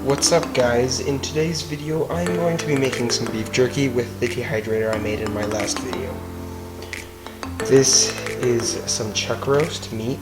What's up guys? In today's video I'm going to be making some beef jerky with the dehydrator I made in my last video. This is some chuck roast meat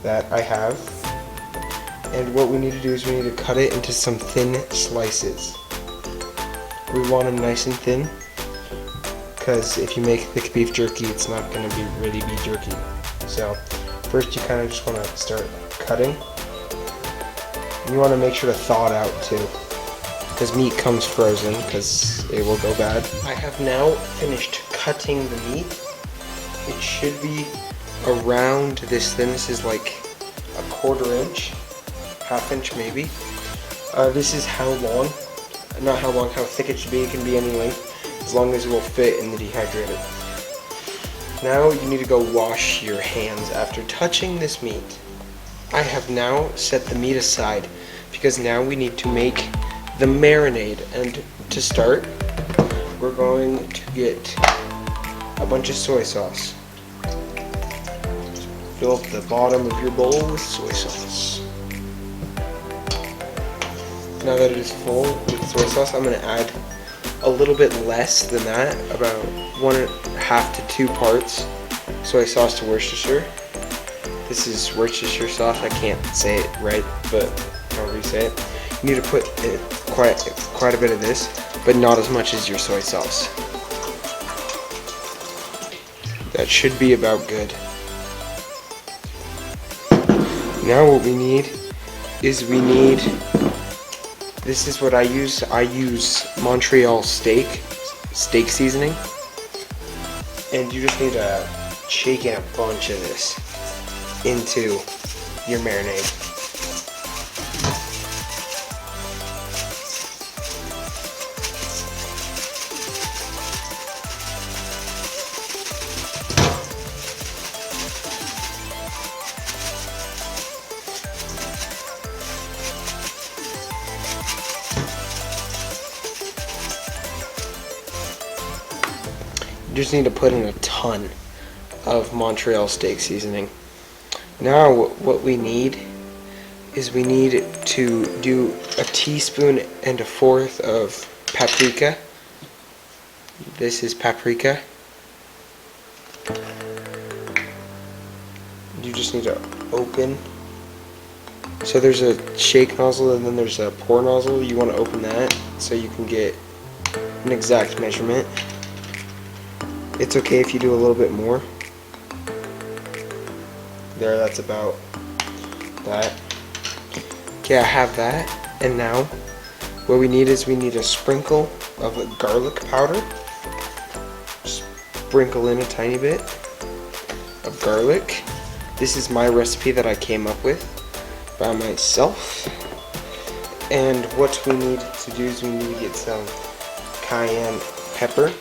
that I have, and what we need to do is we need to cut it into some thin slices. We want them nice and thin because if you make thick beef jerky it's not going to really be jerky. So first you kind of just want to start cutting. You want to make sure to thaw it out too, because meat comes frozen because it will go bad. I have now finished cutting the meat. It should be around this thin. This is like a 1/4 inch, 1/2 inch maybe. This is how long, not how long, how thick it should be. It can be any length as long as it will fit in the dehydrator. Now you need to go wash your hands after touching this meat. I have now set the meat aside because now we need to make the marinade, and to start we're going to get a bunch of soy sauce. Fill up the bottom of your bowl with soy sauce. Now that it is full with soy sauce, I'm going to add a little bit less than that, about 1.5 to 2 parts soy sauce to Worcestershire. This is Worcestershire sauce. I can't say it right, but however you say it. You need to put quite a bit of this, but not as much as your soy sauce. That should be about good. Now what we need is this is what I use. I use Montreal steak seasoning, and you just need to shake in a bunch of this into your marinade. You just need to put in a ton of Montreal steak seasoning. Now what we need is we need to do 1.25 teaspoons of paprika. This is paprika. You just need to open. So there's a shake nozzle and then there's a pour nozzle. You want to open that so you can get an exact measurement. It's okay if you do a little bit more. There, that's about that. Okay, I have that. And now what we need is we need a sprinkle of garlic powder. Sprinkle in a tiny bit of garlic. This is my recipe that I came up with by myself. And what we need to do is we need to get some cayenne pepper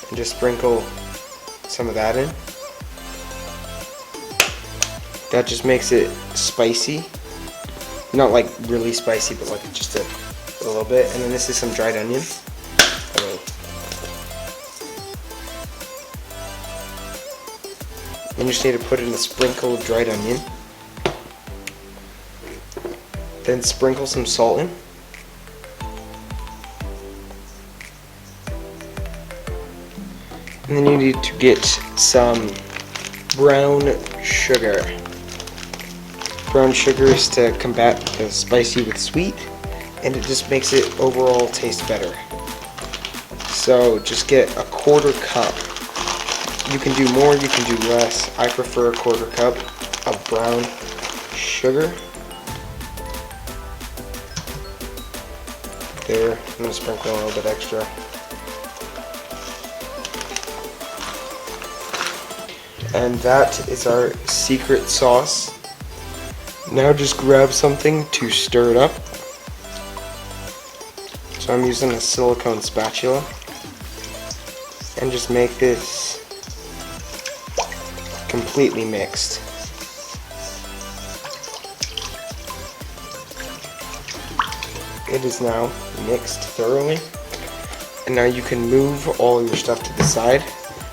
and just sprinkle some of that in. That just makes it spicy. Not like really spicy, but like just a little bit. And then this is some dried onion. And you just need to put in a sprinkle of dried onion. Then sprinkle some salt in. And then you need to get some brown sugar. Brown sugar is to combat the spicy with sweet, and it just makes it overall taste better. So just get a 1/4 cup. You can do more, you can do less. I prefer a 1/4 cup of brown sugar. There, I'm going to sprinkle a little bit extra. And that is our secret sauce. Now just grab something to stir it up. So I'm using a silicone spatula. And just make this completely mixed. It is now mixed thoroughly. And now you can move all your stuff to the side,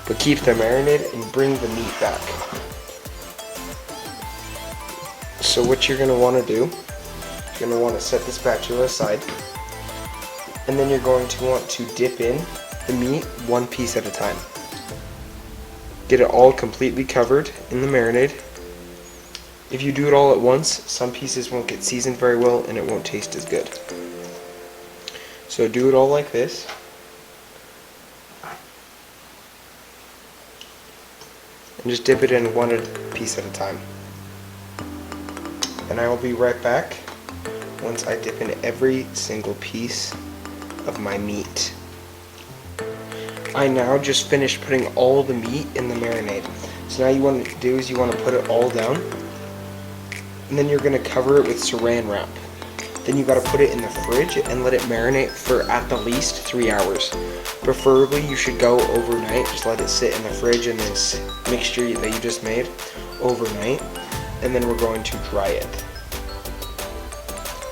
but keep the marinade and bring the meat back. So what you're going to want to do You're going to want to set the spatula aside, and then you're going to want to dip in the meat one piece at a time. Get it all completely covered in the marinade. If you do it all at once, some pieces won't get seasoned very well and it won't taste as good. So do it all like this. And just dip it in one piece at a time. And I will be right back once I dip in every single piece of my meat. I now just finished putting all the meat in the marinade. So now you want to do is you want to put it all down, and then you're going to cover it with saran wrap. Then you got to put it in the fridge and let it marinate for at the least 3 hours. Preferably you should go overnight. Just let it sit in the fridge in this mixture that you just made overnight, and then we're going to dry it.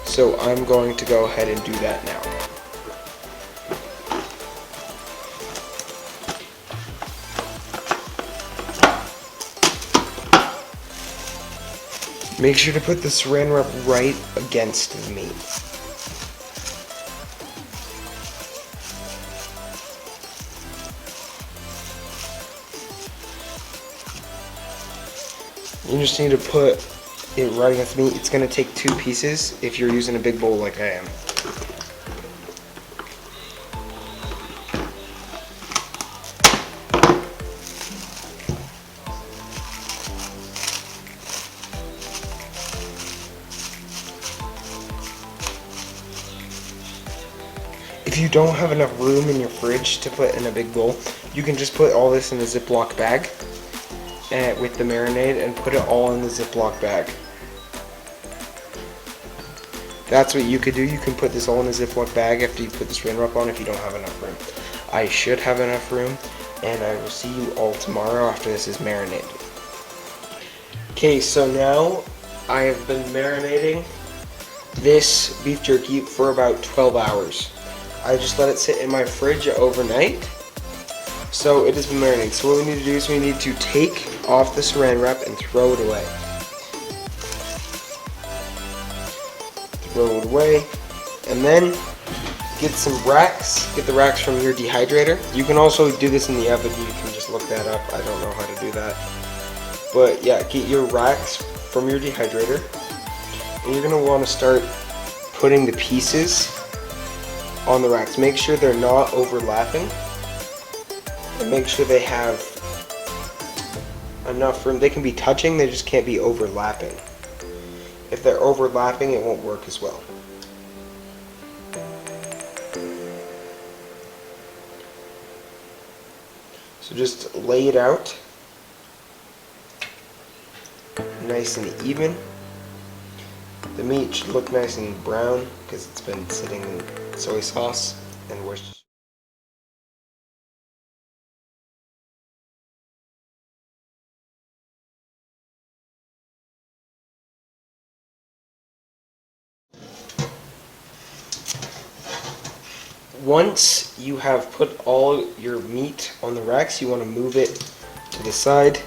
So I'm going to go ahead and do that now. Make sure to put the saran wrap right against the meat. You just need to put it right against the meat. It's going to take 2 pieces if you're using a big bowl like I am. If you don't have enough room in your fridge to put in a big bowl, you can just put all this in a Ziploc bag with the marinade and put it all in the Ziploc bag. That's what you could do. You can put this all in a Ziploc bag after you put the saran wrap on if you don't have enough room. I should have enough room, and I will see you all tomorrow after this is marinated. Okay, so now I have been marinating this beef jerky for about 12 hours. I just let it sit in my fridge overnight, so it has been marinating. So what we need to do is we need to take off the saran wrap and throw it away. Throw it away, and then get some racks. Get the racks from your dehydrator. You can also do this in the oven. You can just look that up. I don't know how to do that, but yeah, get your racks from your dehydrator, and you're gonna want to start putting the pieces on the racks. Make sure they're not overlapping, and make sure they have enough room. They can be touching, they just can't be overlapping. If they're overlapping, it won't work as well. So just lay it out nice and even. The meat should look nice and brown because it's been sitting in soy sauce and Worcestershire. Once you have put all your meat on the racks, you want to move it to the side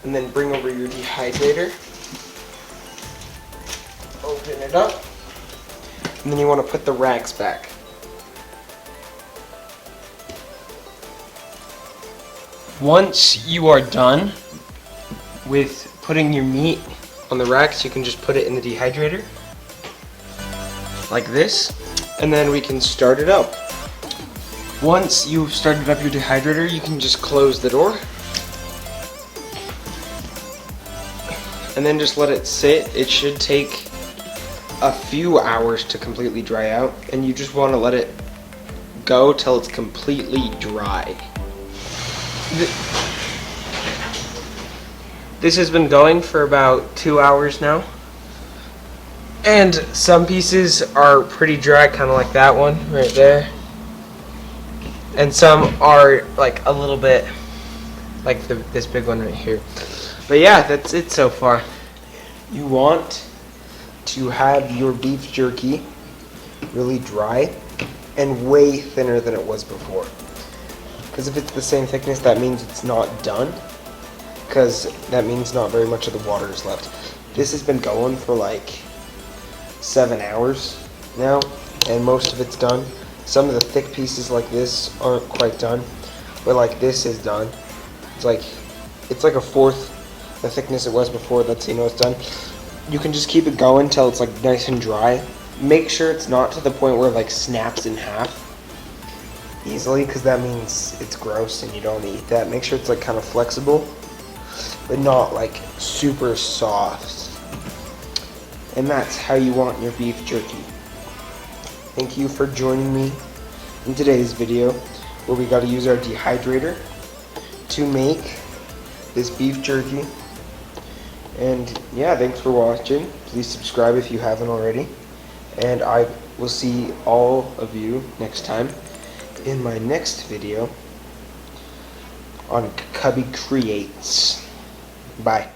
and then bring over your dehydrator. Open it up, and then you want to put the racks back. Once you are done with putting your meat on the racks, you can just put it in the dehydrator like this, and then we can start it up. Once you've started up your dehydrator, you can just close the door and then just let it sit. It should take a few hours to completely dry out, and you just want to let it go till it's completely dry. This has been going for about 2 hours now, and some pieces are pretty dry, kind of like that one right there, and some are like a little bit like this big one right here. But yeah, that's it so far. You want to have your beef jerky really dry and way thinner than it was before, because if it's the same thickness, that means it's not done, because that means not very much of the water is left. This has been going for like 7 hours now, and most of it's done. Some of the thick pieces like this aren't quite done, but like this is done. It's like a fourth the thickness it was before. That's how you know it's done. You can just keep it going until it's like nice and dry. Make sure it's not to the point where it like snaps in half easily, because that means it's gross and you don't eat that. Make sure it's like kind of flexible, but not like super soft. And that's how you want your beef jerky. Thank you for joining me in today's video, where we got to use our dehydrator to make this beef jerky. And yeah, thanks for watching. Please subscribe if you haven't already, and I will see all of you next time in my next video on Cubby Creates. Bye.